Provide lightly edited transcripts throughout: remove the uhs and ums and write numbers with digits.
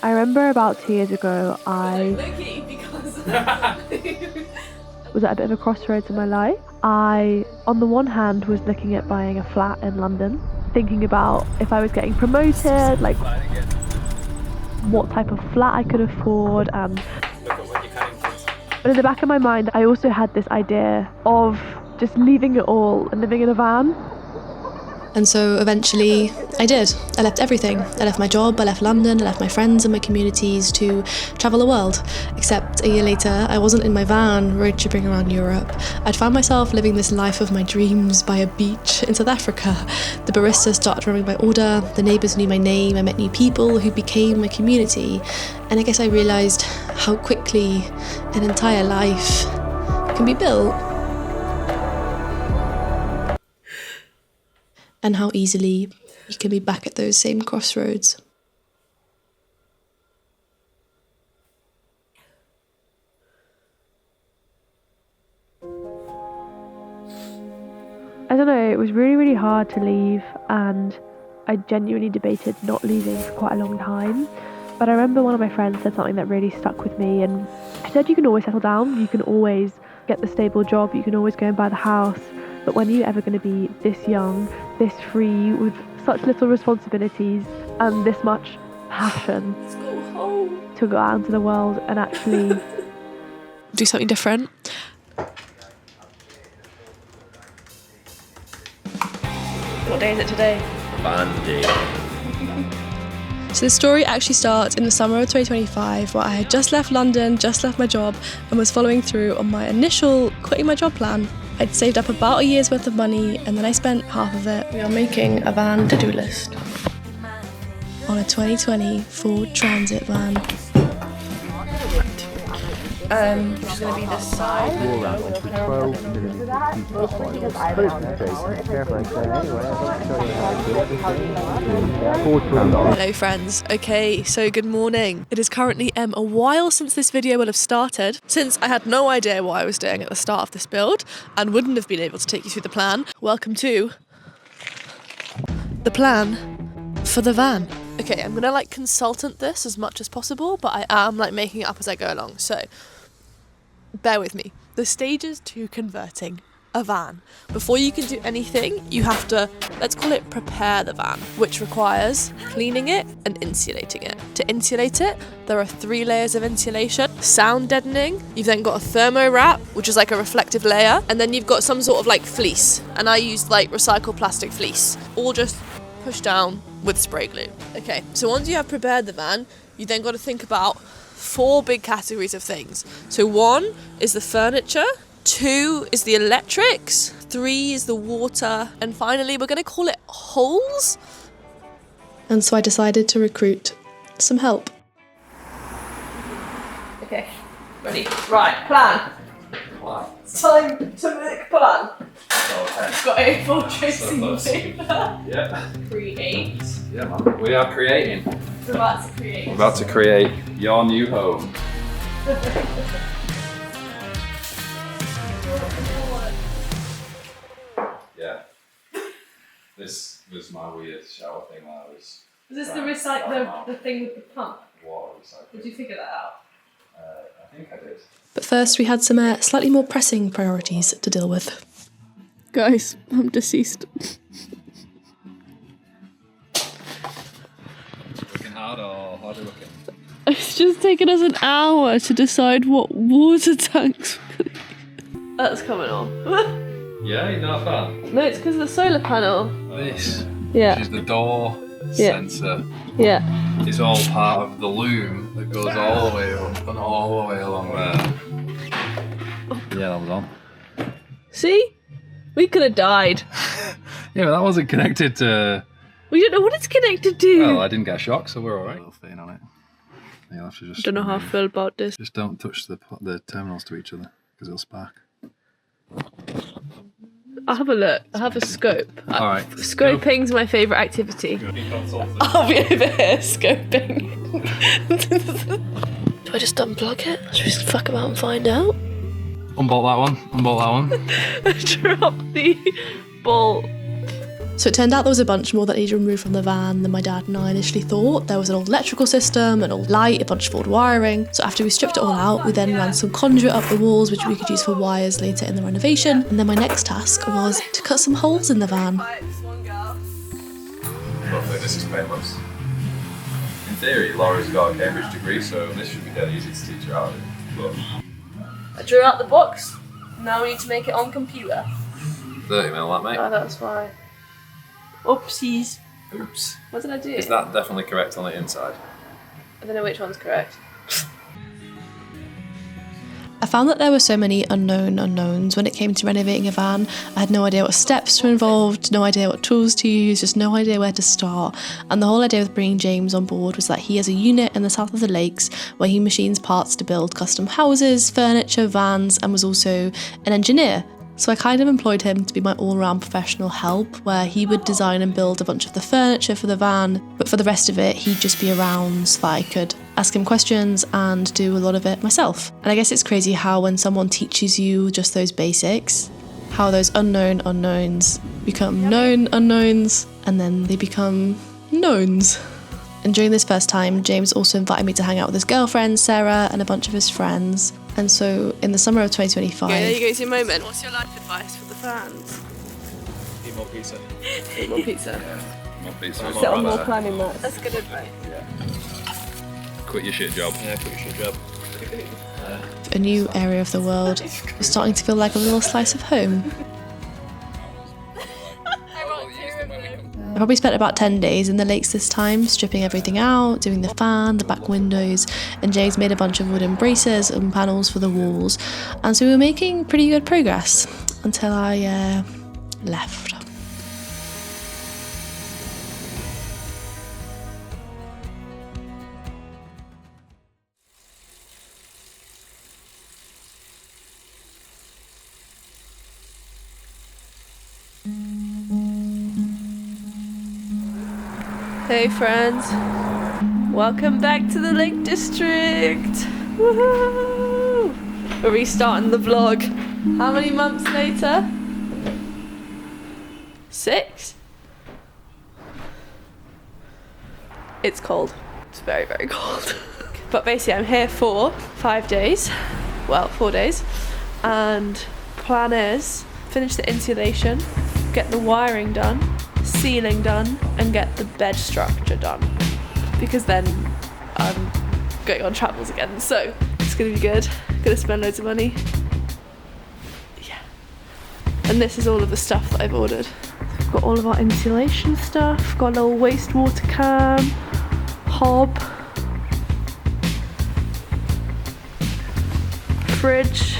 I remember about 2 years ago, I was at a bit of a crossroads in my life. I, on the one hand, was looking at buying a flat in London, thinking about if I was getting promoted, like what type of flat I could afford, but in the back of my mind, I also had this idea of just leaving it all and living in a van. And so eventually I did. I left everything. I left my job, I left London, I left my friends and my communities to travel the world. Except a year later, I wasn't in my van road tripping around Europe. I'd found myself living this life of my dreams by a beach in South Africa. The barista started running my order, the neighbours knew my name, I met new people who became my community. And I guess I realised how quickly an entire life can be built. And how easily you can be back at those same crossroads. I don't know, it was really, really hard to leave, and I genuinely debated not leaving for quite a long time. But I remember one of my friends said something that really stuck with me, and she said you can always settle down, you can always get the stable job, you can always go and buy the house, but when are you ever going to be this young, this free, with such little responsibilities and this much passion to go out into the world and actually do something different? What day is it today? Monday. So the story actually starts in the summer of 2025, where I had just left London, just left my job, and was following through on my initial quitting my job plan. I'd saved up about a year's worth of money, and then I spent half of it. We are making a van to-do list on a 2020 Ford Transit van. Which is going to be this side. Hello friends. Okay, so good morning. It is currently a while since this video will have started, since I had no idea what I was doing at the start of this build and wouldn't have been able to take you through the plan. Welcome to the plan for the van. Okay, I'm gonna consultant this as much as possible, but I am making it up as I go along, so bear with me. The stages to converting a van. Before you can do anything, you have to, let's call it, prepare the van, which requires cleaning it and insulating it. To insulate it, there are 3 layers of insulation. Sound deadening, you've then got a thermo wrap, which is a reflective layer, and then you've got some sort of fleece, and I used recycled plastic fleece, all just pushed down with spray glue. Okay, so once you have prepared the van, you then got to think about 4 big categories of things. So 1 is the furniture, 2 is the electrics, 3 is the water, and finally we're going to call it holes. And so I decided to recruit some help. Okay, ready? Right, plan. It's time to make plan. Got A4 tracing paper. Yeah. Create. Yeah, man. We are creating. We're about to create. We're about to create your new home. Yeah. This was my weird shower thing when I was. Is this the thing with the pump? Water recycling. Did you figure that out? I think I did. But first we had some slightly more pressing priorities to deal with. Guys, I'm deceased. Looking hard or harder looking? It's just taken us an hour to decide what water tanks. That's coming off. Yeah, you're not that. No, it's because of the solar panel. This, Yeah. which is the door sensor, Yeah. is all part of the loom that goes all the way up and all the way along there. Yeah, that was on. See? We could have died. Yeah, but that wasn't connected to... We don't know what it's connected to. Well, I didn't get a shock, so we're alright. Little thing on it. You'll have to just... I don't know how I feel about this. Just don't touch the terminals to each other, because it'll spark. I'll have a look. I'll have a scope. Alright. Scoping's my favourite activity. I'll be over here scoping. Do I just unplug it? Should we just fuck about and find out? Unbolt that one. Unbolt that one. I dropped the bolt. So it turned out there was a bunch more that needed removed from the van than my dad and I initially thought. There was an old electrical system, an old light, a bunch of old wiring. So after we stripped it all out, we then ran some conduit up the walls, which we could use for wires later in the renovation. And then my next task was to cut some holes in the van. Lovely, this is painless. In theory, Laura's got a Cambridge degree, so this should be dead easy to teach her out of. But I drew out the box. Now we need to make it on computer. 30 mil, that mate. Oh, that's fine. Oopsies. Oops. What did I do? Is that definitely correct on the inside? I don't know which one's correct. I found that there were so many unknown unknowns when it came to renovating a van. I had no idea what steps were involved, no idea what tools to use, just no idea where to start. And the whole idea with bringing James on board was that he has a unit in the south of the lakes where he machines parts to build custom houses, furniture, vans, and was also an engineer. So I kind of employed him to be my all-round professional help, where he would design and build a bunch of the furniture for the van, but for the rest of it, he'd just be around so that I could ask him questions and do a lot of it myself. And I guess it's crazy how when someone teaches you just those basics, how those unknown unknowns become known unknowns, and then they become knowns. And during this first time, James also invited me to hang out with his girlfriend, Sarah, and a bunch of his friends. And so in the summer of 2025... Okay, there you go, it's your moment. What's your life advice for the fans? Eat more pizza. Eat more pizza. Yeah. More pizza. Sit on more planning nuts. That's good advice. Quit your shit job. Yeah, quit your shit job. A new area of the world was starting to feel like a little slice of home. I probably spent about 10 days in the lakes this time, stripping everything out, doing the fan, the back windows, and James made a bunch of wooden braces and panels for the walls. And so we were making pretty good progress until I left. Hey friends, welcome back to the Lake District. Woohoo! We're restarting the vlog. How many months later? 6? It's cold. It's very, very cold. But basically I'm here for 5 days. Well, 4 days. And plan is finish the insulation, get the wiring done, ceiling done, and get the bed structure done, because then I'm going on travels again, so it's gonna be good. Gonna spend loads of money. Yeah. And this is all of the stuff that I've ordered. We've got all of our insulation stuff, got a little wastewater can, hob, fridge.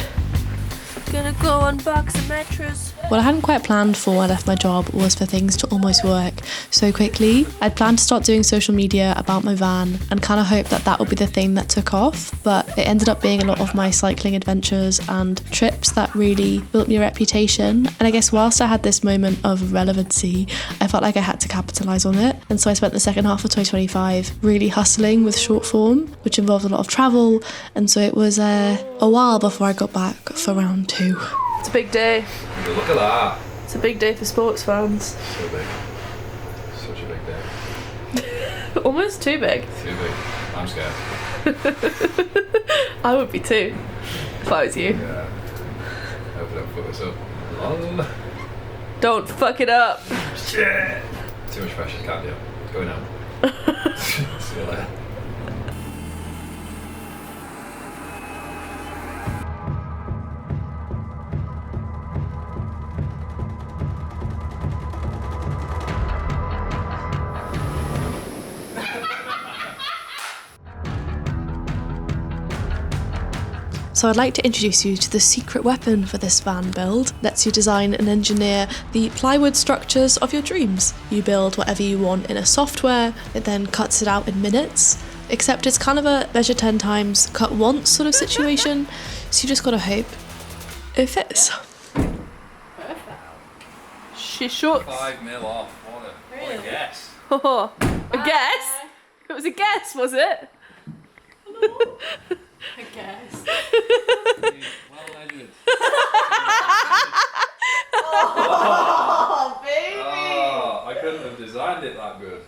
Gonna go unbox a mattress. What I hadn't quite planned for when I left my job was for things to almost work so quickly. I'd planned to start doing social media about my van and kind of hoped that that would be the thing that took off, but it ended up being a lot of my cycling adventures and trips that really built me a reputation. And I guess whilst I had this moment of relevancy, I felt like I had to capitalise on it. And so I spent the second half of 2025 really hustling with short form, which involved a lot of travel. And so it was a while before I got back for round 2. It's a big day. Look at that. It's a big day for sports fans. So big. Such a big day. Almost too big. Too big. I'm scared. I would be too, if I was you. Yeah. I hope I don't fuck this up. Lol. Don't fuck it up. Shit. Too much pressure, can't do. Going out. See you later. So I'd like to introduce you to the secret weapon for this van build. Lets you design and engineer the plywood structures of your dreams. You build whatever you want in a software, it then cuts it out in minutes. Except it's kind of a measure 10 times, cut once sort of situation. So you just gotta hope it fits. Perfect. She shorts. 5 mil off. What a guess. Oh, a guess? It was a guess, was it? I guess. Well measured. Oh, baby! Oh. designed it that good.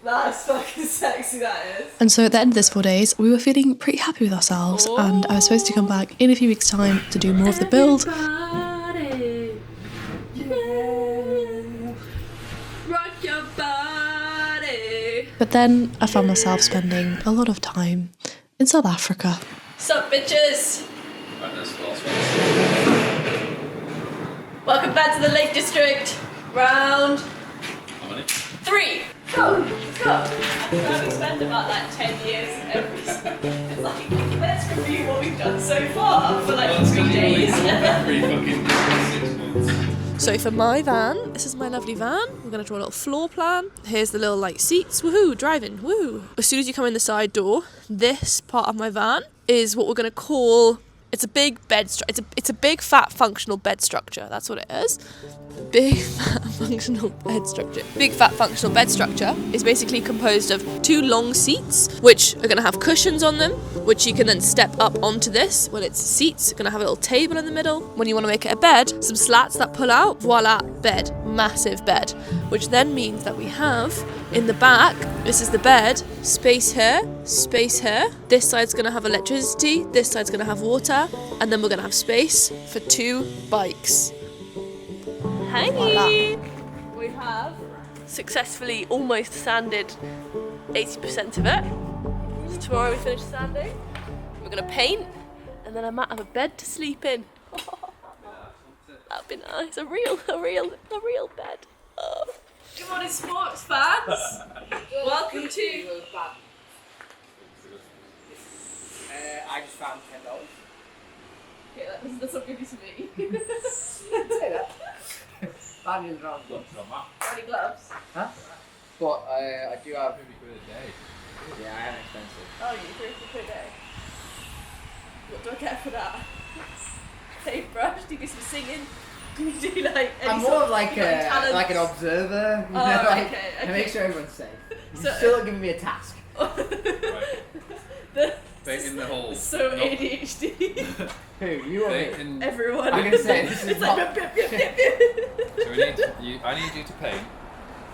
That's fucking sexy, that is. And so at the end of this 4 days, we were feeling pretty happy with ourselves, and I was supposed to come back in a few weeks' time to do more of the build. Everybody, yeah. Rock your body. But then I found myself spending a lot of time in South Africa. Sup, bitches? Right, this last one. Welcome back to the Lake District. Round How many? 3. Go, let's go. I've spent about like 10 years every. It's like, let's review what we've done so far for like 3 days. Every fucking 6 months. So for my van, this is my lovely van. We're gonna draw a little floor plan. Here's the little like seats. Woohoo! Driving. Woo! As soon as you come in the side door, this part of my van is what we're gonna call. It's a big bed. It's a big fat functional bed structure. That's what it is. Big fat functional bed structure. Big fat functional bed structure is basically composed of 2 long seats, which are going to have cushions on them, which you can then step up onto this. When it's seats, you're going to have a little table in the middle. When you want to make it a bed, some slats that pull out. Voila, bed. Massive bed. Which then means that we have in the back, this is the bed, space here, space here. This side's going to have electricity, this side's going to have water, and then we're going to have space for 2 bikes. Hi! We have successfully almost sanded 80% of it. So tomorrow we finish sanding. We're going to paint, and then I might have a bed to sleep in. That'd be nice. A real bed. Oh. Good morning, sports fans. Welcome to. I just found $10. Okay, that's not good to me. Say that. Finding around gloves. Any gloves? Huh? But I do have. £50 a day. Yeah, I am expensive. Oh, you £30 per day. What do I get for that? Paintbrush? Do you do some singing? Do you do like? I'm more of like an observer. You know, like, okay. I make sure everyone's safe. So- You're still not giving me a task. Paint in the hole. So Not- ADHD. Who? You or Paint me? in. Everyone. I'm gonna say this is It's not. like bip, bip, bip, bip. So I need you to paint.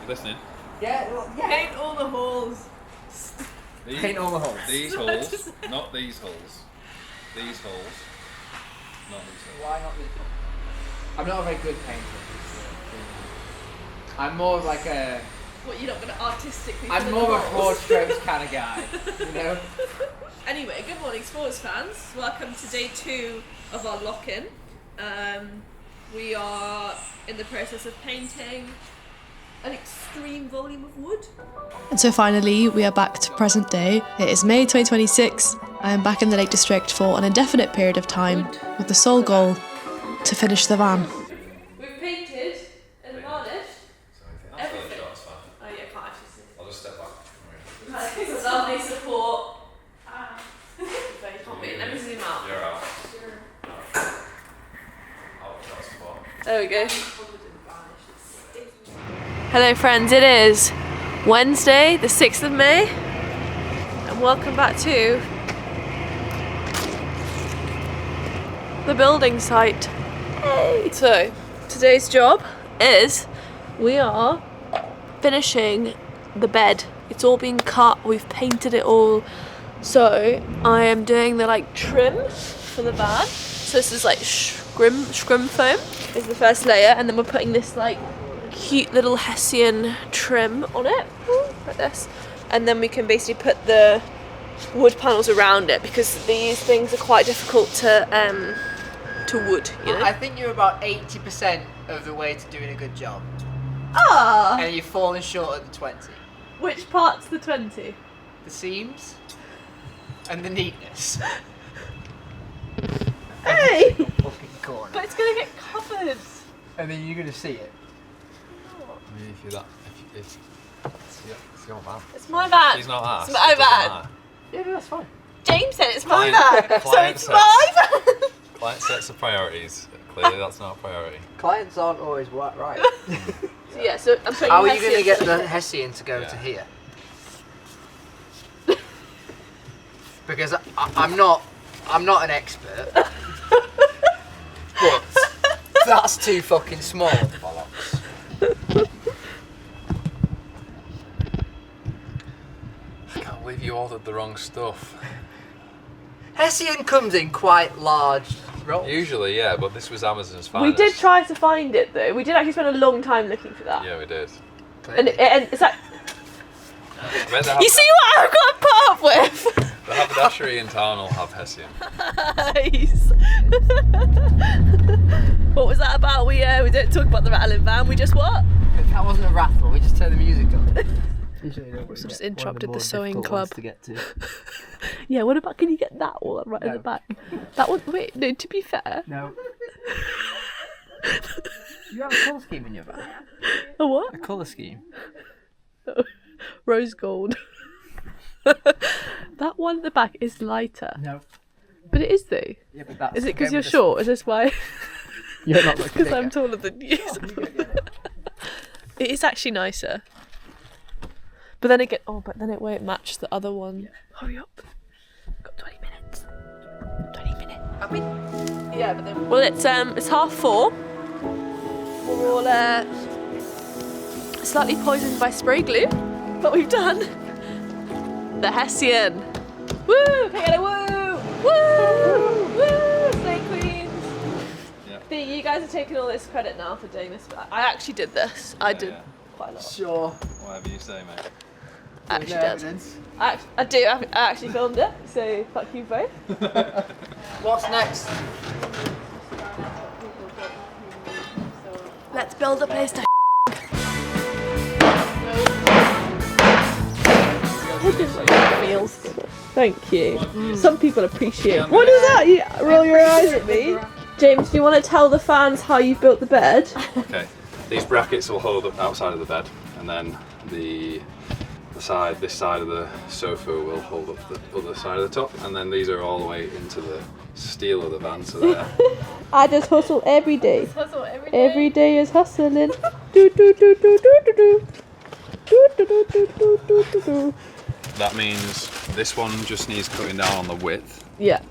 You listening? Yeah, well, yeah. Paint all the holes. These, Paint all the holes. These holes, not these holes. These holes, not these holes. Why not this one? I'm not a very good painter. I'm more of like a. What, you're not going to artistically I'm fill more the of a broad holes? strokes kind of guy. You know. Anyway, good morning, sports fans. Welcome to day 2 of our lock-in. We are in the process of painting an extreme volume of wood. And so finally, we are back to present day. It is May 2026. I am back in the Lake District for an indefinite period of time, with the sole goal to finish the van. We've painted and varnished. Everything. That's fine. Oh yeah, can't actually see. I'll just step back. We've had some lovely support. Can't wait, let me zoom out. You're out. That's fine. There we go. Hello friends, it is Wednesday the 6th of May and welcome back to the building site. Hey. So today's job is we are finishing the bed. It's all been cut, we've painted it all. So I am doing the like trim for the van. So this is like scrim foam is the first layer, and then we're putting this like cute little hessian trim on it, like this, and then we can basically put the wood panels around it because these things are quite difficult to wood, you know. I think you're about 80% of the way to doing a good job, Ah, and you've fallen short at the 20. which part's the 20? The seams and the neatness. Hey, Fucking corner. but it's gonna get covered. And then you're gonna see it. I mean, if you're that, if it's your man. It's my van. He's not asked. It's my van. Yeah, no, that's fine. James said it's my Client- van, so client it's says- my van. Client sets the priorities. Clearly, that's not a priority. Clients aren't always right. So yeah, so I'm putting. How are you hessian gonna get trim. the hessian to go to here? Because I'm not an expert. But that's too fucking small, bollocks. believe you ordered the wrong stuff. Hessian comes in quite large rolls. Usually, yeah, but this was Amazon's We finest. did try to find it though. We did actually spend a long time looking for that. Yeah, we did. And it's like, Meant to have you see what I've got to put up with? the haberdashery in town will have Hessian. Nice. What was that about? We didn't talk about the rattling van. We just what? That wasn't a rattle, we just turned the music on. So just interrupted the sewing club. To get to. Yeah. What about? Can you get that one right in the back? That one. Wait. No. To be fair. No. You have a colour scheme in your van? A what? A colour scheme? Rose gold. That one at the back is lighter. No. But it is though. Yeah, but that's Is it because you're short? Is this why? You're not looking Because I'm taller than you. It is actually nicer. But then it won't match the other one. Hurry up. Got 20 minutes. 20 minutes. Happy? Yeah, but then. Well, it's 3:30. We're all slightly poisoned by spray glue, but we've done the Hessian. Woo! Can I get a woo? Woo! Woo! Slay queens. Yeah. You guys are taking all this credit now for doing this. But I actually did this. I did quite a lot. Sure. Whatever you say, mate. I actually No did. evidence. I do. I actually filmed it. So fuck you both. What's next? Let's build a place to. Feels. Thank you. Some people appreciate. What is that? You roll your eyes at me. James, do you want to tell the fans how you built the bed? Okay. These brackets will hold up outside of the bed, and then this side of the sofa will hold up the other side of the top, and then these are all the way into the steel of the van, so there. I just hustle every day. Every day is hustling. Do do do do do do do. Do do do do do do do do. That means this one just needs cutting down on the width, Yeah,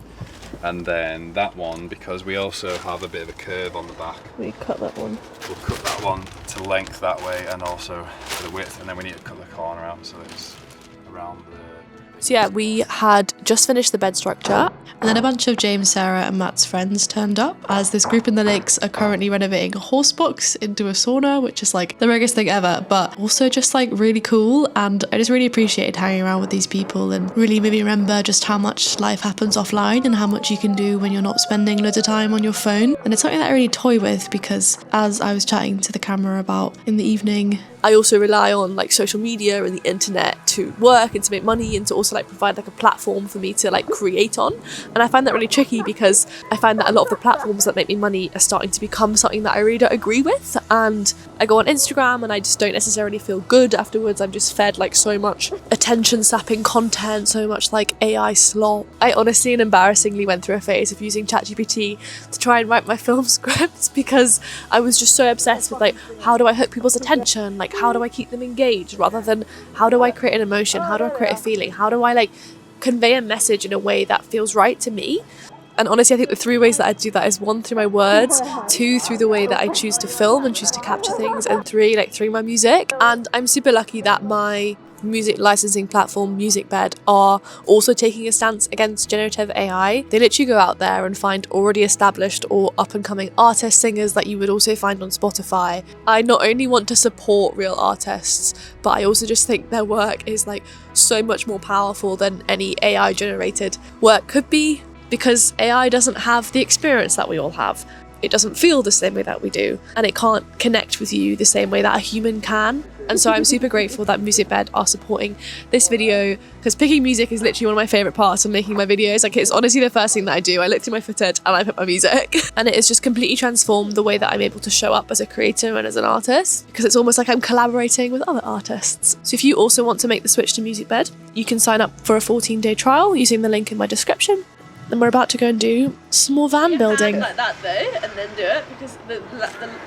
and then that one, because we also have a bit of a curve on the back, we cut that one. we'll cut that one to length that way and also to the width, and then we need to cut the corner out so it's around the... So yeah, we had just finished the bed structure. And then a bunch of James, Sarah and Matt's friends turned up, as this group in the lakes are currently renovating a horse box into a sauna, which is like the biggest thing ever, but also just like really cool. And I just really appreciated hanging around with these people and really made me remember just how much life happens offline and how much you can do when you're not spending loads of time on your phone. And it's something that I really toy with, because as I was chatting to the camera about in the evening, I also rely on like social media and the internet to work and to make money and to also like provide like a platform for me to like create on. And I find that really tricky, because I find that a lot of the platforms that make me money are starting to become something that I really don't agree with. And I go on Instagram and I just don't necessarily feel good afterwards. I'm just fed like so much attention sapping content, so much like AI slop. I honestly and embarrassingly went through a phase of using ChatGPT to try and write my film scripts, because I was just so obsessed with like, how do I hook people's attention? Like, how do I keep them engaged, rather than how do I create an emotion? How do I create a feeling? How do I like convey a message in a way that feels right to me? And honestly, I think the 3 ways that I do that is 1, through my words, 2, through the way that I choose to film and choose to capture things, and 3, like through my music. And I'm super lucky that my music licensing platform MusicBed are also taking a stance against generative AI. They literally go out there and find already established or up and coming artists, singers that you would also find on Spotify. I not only want to support real artists, but I also just think their work is like so much more powerful than any AI generated work could be, because AI doesn't have the experience that we all have. It doesn't feel the same way that we do, and it can't connect with you the same way that a human can. And so I'm super grateful that MusicBed are supporting this video, because picking music is literally one of my favourite parts of making my videos. Like, it's honestly the first thing that I do. I look through my footage and I put my music. And it has just completely transformed the way that I'm able to show up as a creator and as an artist, because it's almost like I'm collaborating with other artists. So if you also want to make the switch to MusicBed, you can sign up for a 14-day trial using the link in my description. And we're about to go and do some more van building. Like that though, and then do it, because the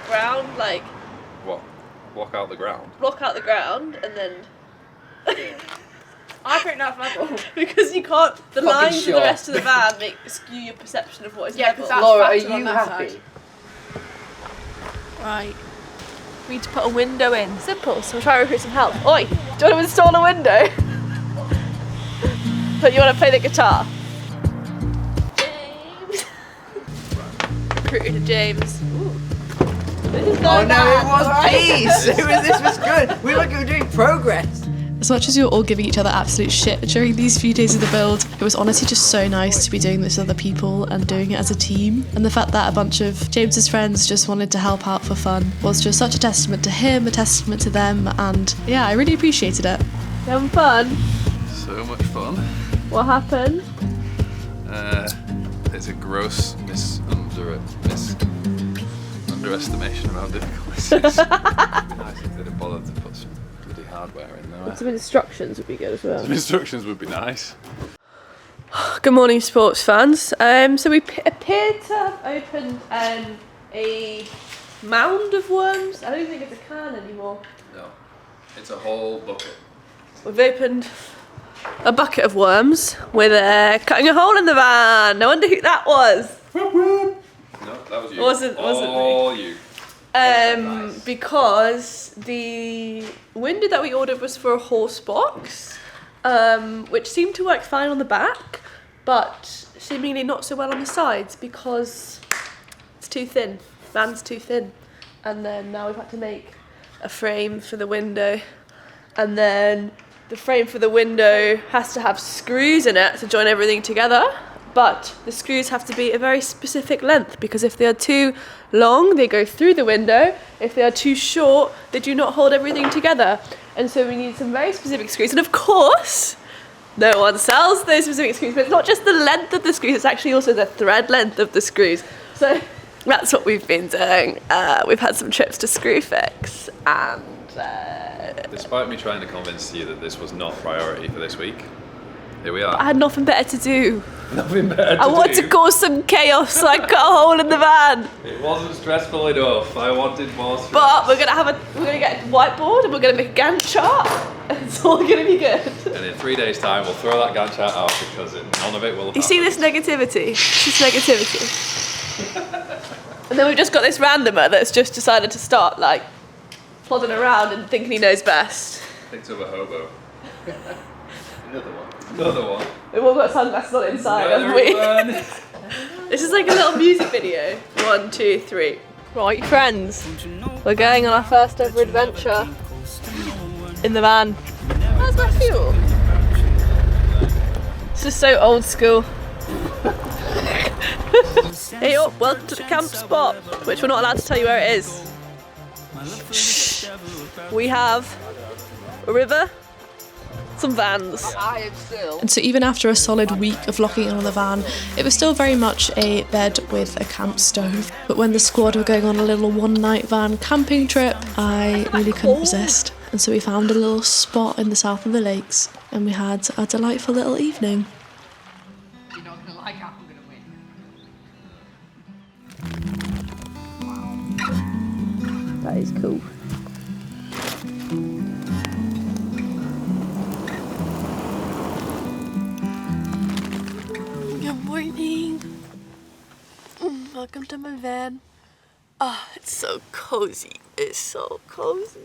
ground, like, What? Block out the ground? block out the ground, and then I think that's level. because you can't, the Fucking lines of sure. the rest of the van skew your perception of what is Yeah, level. because that's Laura, are fatter on you that happy? side. Right. We need to put a window in. Simple. So we'll try to recruit some help. Oi, do you want to install a window? But you want to play the guitar? Recruited James. This is Oh going no, bad, it was alright? peace. This was good. We were doing progress. As much as we were all giving each other absolute shit during these few days of the build, it was honestly just so nice to be doing this with other people and doing it as a team. And the fact that a bunch of James's friends just wanted to help out for fun was just such a testament to him, a testament to them, and yeah, I really appreciated it. You having fun? So much fun. What happened? It's a gross underestimation of how difficult this is. It'd be nice if they'd have bothered to put some bloody hardware in there. Some instructions would be good as well. Some instructions would be nice. Good morning, sports fans. So we appear to have opened a mound of worms. I don't think it's a can anymore. No, it's a whole bucket. We've opened a bucket of worms with cutting a hole in the van. I wonder who that was. No, that was you. Wasn't all me. you. Because the window that we ordered was for a horse box, which seemed to work fine on the back, but seemingly not so well on the sides because it's too thin. Van's too thin. And then now we've had to make a frame for the window, and then the frame for the window has to have screws in it to join everything together, but the screws have to be a very specific length because if they are too long, they go through the window. If they are too short, they do not hold everything together. And so we need some very specific screws. And of course, no one sells those specific screws, but it's not just the length of the screws, it's actually also the thread length of the screws. So that's what we've been doing. We've had some trips to Screwfix, and Despite me trying to convince you that this was not priority for this week, here we are. I had nothing better to do. Nothing better to I wanted do. to cause some chaos, so I cut a hole in the van. It wasn't stressful enough. I wanted more stress. But we're gonna get a whiteboard and we're gonna make a Gantt chart, and it's all gonna be good. And in 3 days' time, we'll throw that Gantt chart out because none of it will have You see this negativity? This negativity. And then we've just got this randomer that's just decided to start like plodding around and thinking he knows best. Picked up a hobo. Another one. We've all got sunglasses on inside, haven't we? This is like a little music video. 1, 2, 3. Right, friends. We're going on our first ever adventure in the van. Where's my fuel? This is so old school. Hey up, welcome to the camp spot, which we're not allowed to tell you where it is. Shh. We have a river, some vans. And so even after a solid week of locking in on the van, it was still very much a bed with a camp stove. But when the squad were going on a little one-night van camping trip, I really couldn't resist. And so we found a little spot in the south of the lakes, and we had a delightful little evening. You're not gonna like how I'm gonna win. That is cool. Good morning. Welcome to my van. Oh, it's so cozy. It's so cozy.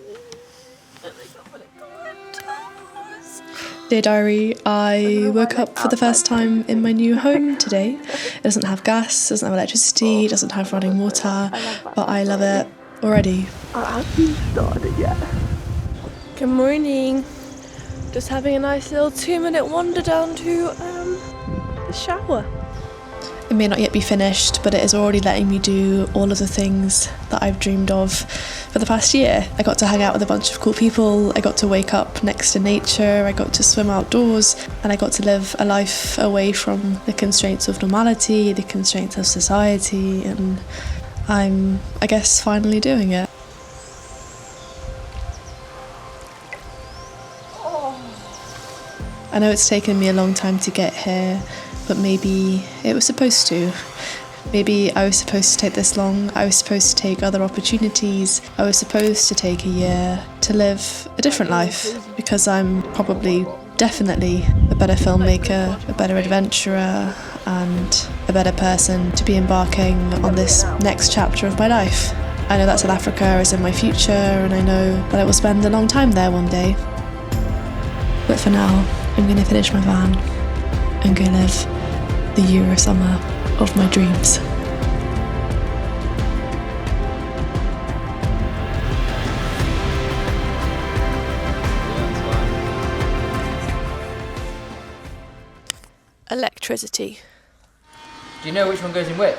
And I got my windows. Dear diary, I woke up for the first time in my new home today. It doesn't have gas, doesn't have electricity, doesn't have running water, but I love it already. I haven't started yet. Good morning. Just having a nice little 2-minute wander down to the shower. It may not yet be finished, but it is already letting me do all of the things that I've dreamed of for the past year. I got to hang out with a bunch of cool people, I got to wake up next to nature, I got to swim outdoors, and I got to live a life away from the constraints of normality, the constraints of society, and I'm, I guess, finally doing it. I know it's taken me a long time to get here, but maybe it was supposed to. Maybe I was supposed to take this long, I was supposed to take other opportunities, I was supposed to take a year to live a different life, because I'm probably, definitely a better filmmaker, a better adventurer, and a better person to be embarking on this next chapter of my life. I know that South Africa is in my future, and I know that I will spend a long time there one day. But for now, I'm going to finish my van. and go live the Euro summer of my dreams. Electricity. Do you know which one goes in which?